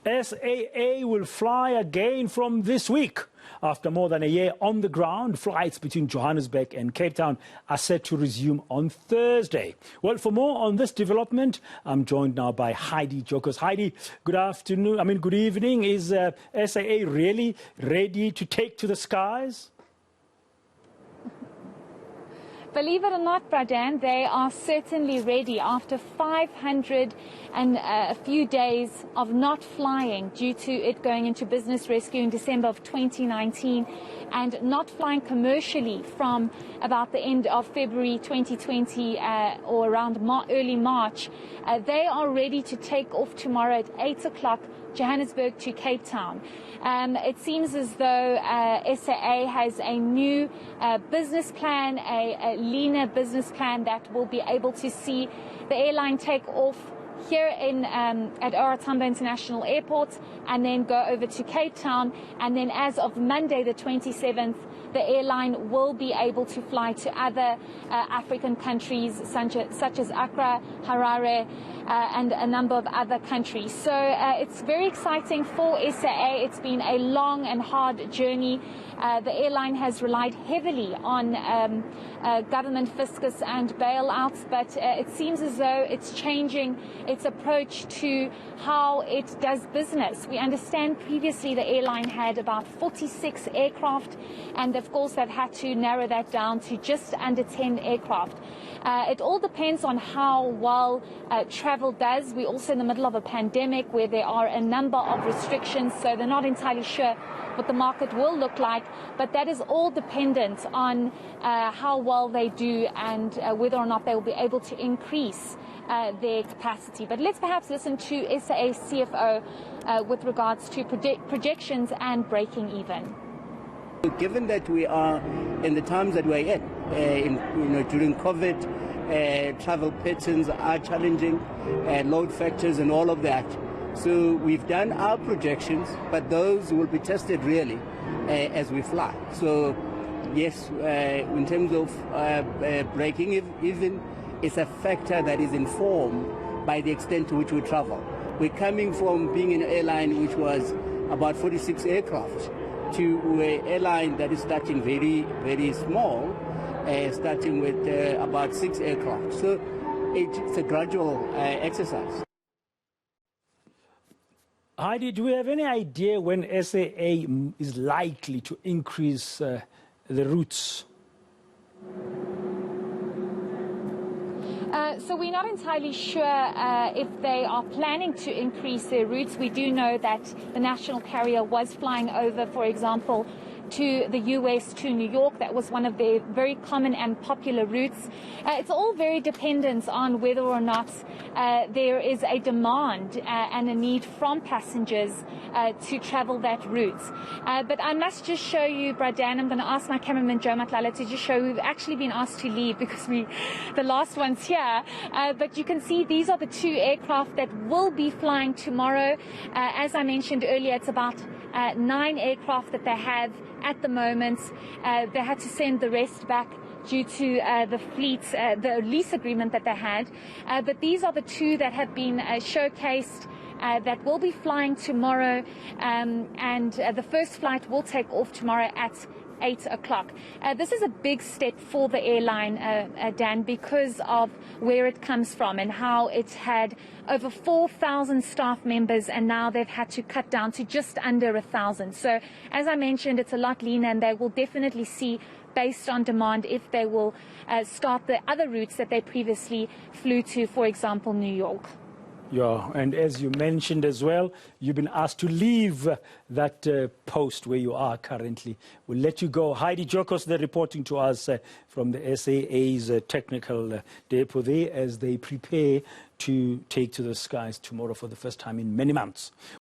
SAA will fly again from this week. After more than a year on the ground, flights between Johannesburg and Cape Town are set to resume on Thursday. Well, for more on this development, I'm joined now by Heidi Giokos. Heidi, good evening. Is SAA really ready to take to the skies? Believe it or not, Bradan, they are certainly ready after 500 and a few days of not flying due to it going into business rescue in December of 2019 and not flying commercially from about the end of February 2020 or around early March. They are ready to take off tomorrow at 8 o'clock, Johannesburg to Cape Town. It seems as though SAA has a new business plan, a leaner business plan that will be able to see the airline take off here at OR Tambo International Airport and then go over to Cape Town. And then as of Monday, the 27th, the airline will be able to fly to other African countries such as Accra, Harare, and a number of other countries. So it's very exciting for SAA. It's been a long and hard journey. The airline has relied heavily on government fiscus and bailouts, but it seems as though it's changing its approach to how it does business. We understand previously the airline had about 46 aircraft, and of course they've had to narrow that down to just under 10 aircraft. It all depends on how well travel does. We're also in the middle of a pandemic where there are a number of restrictions, so they're not entirely sure what the market will look like, but that is all dependent on how well they do and whether or not they will be able to increase their capacity. But let's perhaps listen to SAA CFO with regards to projections and breaking even. Given that we are in the times that we're in, during COVID, travel patterns are challenging, load factors and all of that. So we've done our projections, but those will be tested really as we fly. So yes, in terms of breaking even, it's a factor that is informed by the extent to which we travel. We're coming from being an airline which was about 46 aircraft to an airline that is starting very, very small, starting with about 6 aircraft. So it's a gradual exercise. Heidi, do we have any idea when SAA is likely to increase the routes? So we're not entirely sure if they are planning to increase their routes. We do know that the national carrier was flying over, for example, to the US, to New York. That was one of their very common and popular routes. It's all very dependent on whether or not there is a demand and a need from passengers to travel that route. But I must just show you, Bradan, I'm going to ask my cameraman Joe Matlala to just show we've actually been asked to leave because the last one's here. But you can see these are the 2 aircraft that will be flying tomorrow. As I mentioned earlier, it's about 9 aircraft that they have at the moment. They had to send the rest back due to the fleet's the lease agreement that they had. But these are the 2 that have been showcased that will be flying tomorrow, and the first flight will take off tomorrow at 8 o'clock. This is a big step for the airline, Dan, because of where it comes from and how it had over 4,000 staff members, and now they've had to cut down to just under 1,000. So, as I mentioned, it's a lot leaner, and they will definitely see, based on demand, if they will start the other routes that they previously flew to, for example, New York. Yeah, and as you mentioned as well, you've been asked to leave that post where you are currently. We'll let you go. Heidi Giokos, they're reporting to us from the SAA's technical depot there as they prepare to take to the skies tomorrow for the first time in many months.